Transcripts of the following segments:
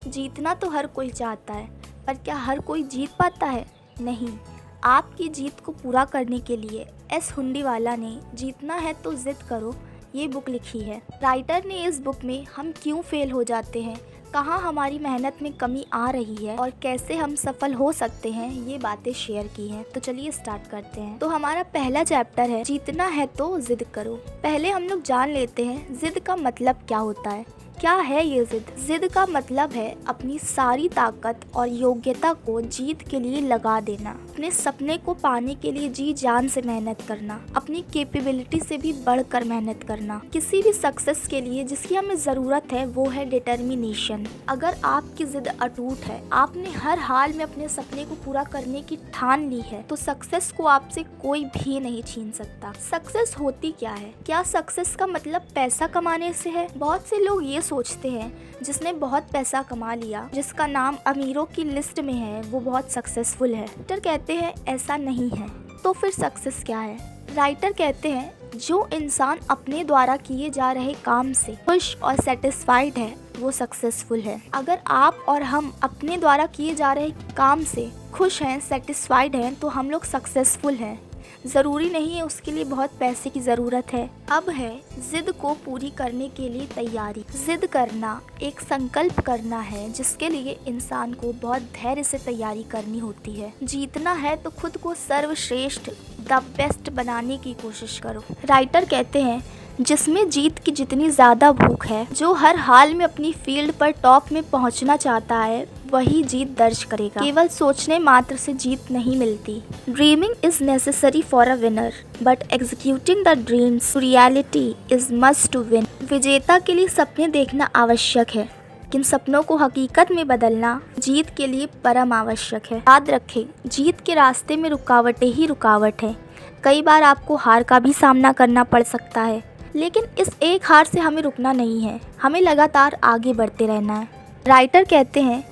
जीतना तो हर कोई चाहता है, पर क्या हर कोई जीत पाता है? नहीं। आपकी जीत को पूरा करने के लिए एस हुंडीवाला ने जीतना है तो जिद करो ये बुक लिखी है। राइटर ने इस बुक में हम क्यों फेल हो जाते हैं, कहाँ हमारी मेहनत में कमी आ रही है और कैसे हम सफल हो सकते हैं, ये बातें शेयर की हैं। तो चलिए स्टार्ट करते हैं। तो हमारा पहला चैप्टर है जीतना है तो जिद करो। पहले हम लोग जान लेते हैं जिद का मतलब क्या होता है। क्या है ये जिद? जिद का मतलब है अपनी सारी ताकत और योग्यता को जीत के लिए लगा देना, अपने सपने को पाने के लिए जी जान से मेहनत करना, अपनी कैपेबिलिटी से भी बढ़कर मेहनत करना। किसी भी सक्सेस के लिए जिसकी हमें ज़रूरत है वो है डिटर्मिनेशन। अगर आपकी जिद अटूट है, आपने हर हाल में अपने सपने को पूरा करने की ठान ली है, तो सक्सेस को आपसे कोई भी नहीं छीन सकता। सक्सेस होती क्या है? क्या सक्सेस का मतलब पैसा कमाने से है? बहुत से लोग ये सोचते हैं जिसने बहुत पैसा कमा लिया, जिसका नाम अमीरों की लिस्ट में है, वो बहुत सक्सेसफुल है। राइटर कहते हैं ऐसा नहीं है। तो फिर सक्सेस क्या है? राइटर कहते हैं जो इंसान अपने द्वारा किए जा रहे काम से खुश और सेटिस्फाइड है वो सक्सेसफुल है। अगर आप और हम अपने द्वारा किए जा रहे काम से खुश हैं, सेटिस्फाइड हैं, तो हम लोग सक्सेसफुल हैं। ज़रूरी नहीं है उसके लिए बहुत पैसे की ज़रूरत है। अब है जिद को पूरी करने के लिए तैयारी। जिद करना एक संकल्प करना है जिसके लिए इंसान को बहुत धैर्य से तैयारी करनी होती है। जीतना है तो खुद को सर्वश्रेष्ठ द बेस्ट बनाने की कोशिश करो। राइटर कहते हैं जिसमें जीत की जितनी ज़्यादा भूख है, जो हर हाल में अपनी फील्ड पर टॉप में पहुंचना चाहता है, वही जीत दर्ज करेगा। केवल सोचने मात्र से जीत नहीं मिलती। Dreaming is necessary for a winner, but executing the dreams to reality is must to win. विजेता के लिए सपने देखना आवश्यक है, लेकिन सपनों को हकीकत में बदलना जीत के लिए परम आवश्यक है। याद रखें, जीत के रास्ते में रुकावटें ही रुकावट है। कई बार आपको हार का भी सामना करना पड़ सकता है, लेकिन इस एक हार से हमें रुकना नहीं है, हमें लगातार आगे बढ़ते रहना है। राइटर कहते हैं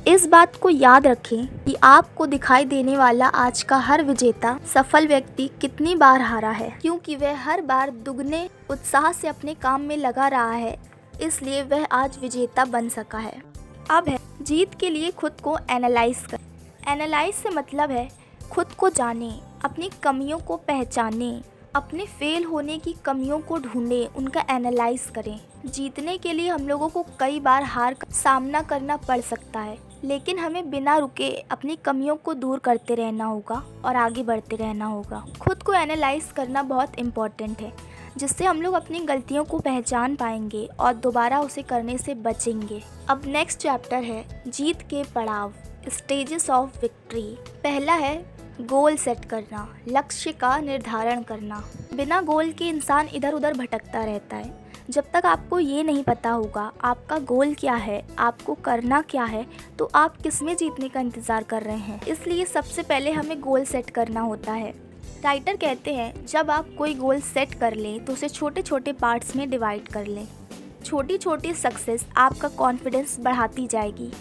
इस बात को याद रखें कि आपको दिखाई देने वाला आज का हर विजेता सफल व्यक्ति कितनी बार हारा है, क्योंकि वह हर बार दुगने उत्साह से अपने काम में लगा रहा है, इसलिए वह आज विजेता बन सका है। अब है जीत के लिए खुद को एनालाइज कर। एनालाइज से मतलब है खुद को जाने, अपनी कमियों को पहचाने, अपने फेल होने की कमियों को ढूंढें, उनका एनालाइज करें। जीतने के लिए हम लोगों को कई बार हार का सामना करना पड़ सकता है, लेकिन हमें बिना रुके अपनी कमियों को दूर करते रहना होगा और आगे बढ़ते रहना होगा। खुद को एनालाइज करना बहुत इम्पॉर्टेंट है, जिससे हम लोग अपनी गलतियों को पहचान पाएंगे और दोबारा उसे करने से बचेंगे। अब नेक्स्ट चैप्टर है जीत के पड़ाव, स्टेजेस ऑफ विक्ट्री। पहला है गोल सेट करना, लक्ष्य का निर्धारण करना। बिना गोल के इंसान इधर उधर भटकता रहता है। जब तक आपको ये नहीं पता होगा आपका गोल क्या है, आपको करना क्या है, तो आप किसमें जीतने का इंतज़ार कर रहे हैं। इसलिए सबसे पहले हमें गोल सेट करना होता है। राइटर कहते हैं जब आप कोई गोल सेट कर लें तो उसे छोटे छोटे पार्ट्स में डिवाइड कर लें। छोटी छोटी सक्सेस आपका कॉन्फिडेंस बढ़ाती जाएगी।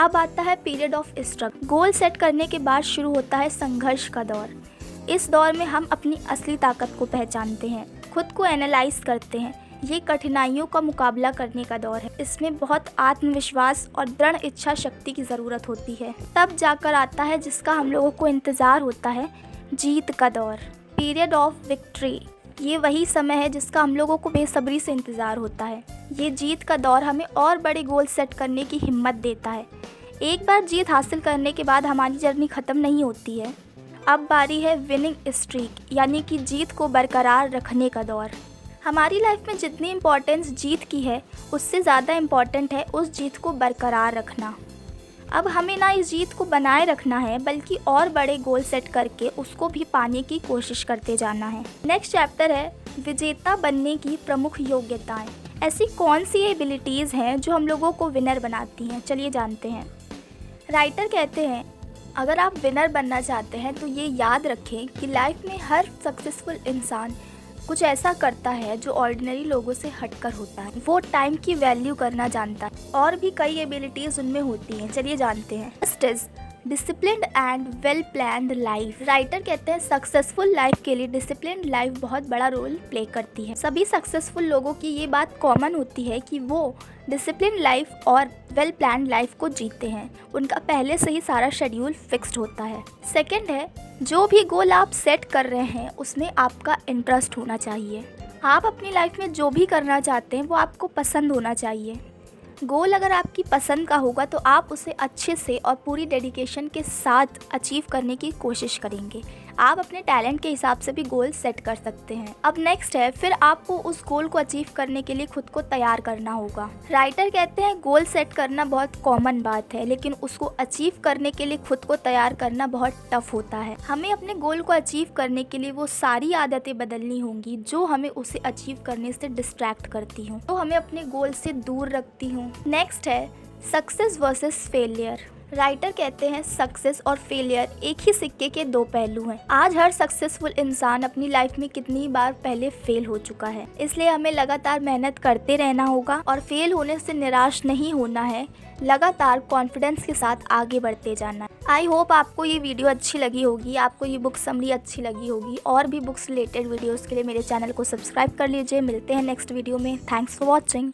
अब आता है period of struggle. Goal set करने के बाद शुरू होता है संघर्ष का दौर। इस दौर में हम अपनी असली ताकत को पहचानते हैं, खुद को एनालाइज करते हैं। ये कठिनाइयों का मुकाबला करने का दौर है। इसमें बहुत आत्मविश्वास और दृढ़ इच्छा शक्ति की ज़रूरत होती है। तब जाकर आता है जिसका हम लोगों को इंतज़ार होता है, जीत का दौर, पीरियड ऑफ विक्ट्री। ये वही समय है जिसका हम लोगों को बेसब्री से इंतज़ार होता है। ये जीत का दौर हमें और बड़े गोल सेट करने की हिम्मत देता है। एक बार जीत हासिल करने के बाद हमारी जर्नी ख़त्म नहीं होती है। अब बारी है विनिंग स्ट्रीक, यानी कि जीत को बरकरार रखने का दौर। हमारी लाइफ में जितनी इम्पोर्टेंस जीत की है, उससे ज़्यादा इम्पॉर्टेंट है उस जीत को बरकरार रखना। अब हमें ना इस जीत को बनाए रखना है, बल्कि और बड़े गोल सेट करके उसको भी पाने की कोशिश करते जाना है। नेक्स्ट चैप्टर है विजेता बनने की प्रमुख योग्यताएं। ऐसी कौन सी एबिलिटीज़ हैं जो हम लोगों को विनर बनाती हैं, चलिए जानते हैं। राइटर कहते हैं अगर आप विनर बनना चाहते हैं तो ये याद रखें कि लाइफ में हर सक्सेसफुल इंसान कुछ ऐसा करता है जो ऑर्डिनरी लोगों से हटकर होता है। वो टाइम की वैल्यू करना जानता है और भी कई एबिलिटीज़ उनमें होती हैं, चलिए जानते हैं। First is disciplined and well planned life. Writer कहते हैं सक्सेसफुल लाइफ के लिए डिसिप्लिन्ड लाइफ बहुत बड़ा रोल प्ले करती है। सभी सक्सेसफुल लोगों की ये बात कॉमन होती है कि वो डिसिप्लिन लाइफ और वेल प्लान्ड लाइफ को जीते हैं। उनका पहले से ही सारा शेड्यूल फिक्स्ड होता है। सेकंड है, जो भी गोल आप सेट कर रहे हैं उसमें आपका इंटरेस्ट होना चाहिए। आप अपनी लाइफ में जो भी करना चाहते हैं वो आपको पसंद होना चाहिए। गोल अगर आपकी पसंद का होगा तो आप उसे अच्छे से और पूरी डेडिकेशन के साथ अचीव करने की कोशिश करेंगे। आप अपने टैलेंट के हिसाब से भी गोल सेट कर सकते हैं। अब नेक्स्ट है, फिर आपको उस गोल को अचीव करने के लिए खुद को तैयार करना होगा। राइटर कहते हैं गोल सेट करना बहुत कॉमन बात है, लेकिन उसको अचीव करने के लिए खुद को तैयार करना बहुत टफ होता है। हमें अपने गोल को अचीव करने के लिए वो सारी आदतें बदलनी होंगी जो हमें उसे अचीव करने से डिस्ट्रैक्ट करती हूँ, तो हमें अपने गोल से दूर रखती हूँ। नेक्स्ट है सक्सेस वर्सेस फेलियर। राइटर कहते हैं सक्सेस और फेलियर एक ही सिक्के के दो पहलू हैं। आज हर सक्सेसफुल इंसान अपनी लाइफ में कितनी बार पहले फेल हो चुका है, इसलिए हमें लगातार मेहनत करते रहना होगा और फेल होने से निराश नहीं होना है। लगातार कॉन्फिडेंस के साथ आगे बढ़ते जाना है। आई होप आपको ये वीडियो अच्छी लगी होगी, आपको ये बुक समरी अच्छी लगी होगी। और भी बुक्स रिलेटेड वीडियोज़ के लिए मेरे चैनल को सब्सक्राइब कर लीजिए। मिलते हैं नेक्स्ट वीडियो में। Thanks for watching.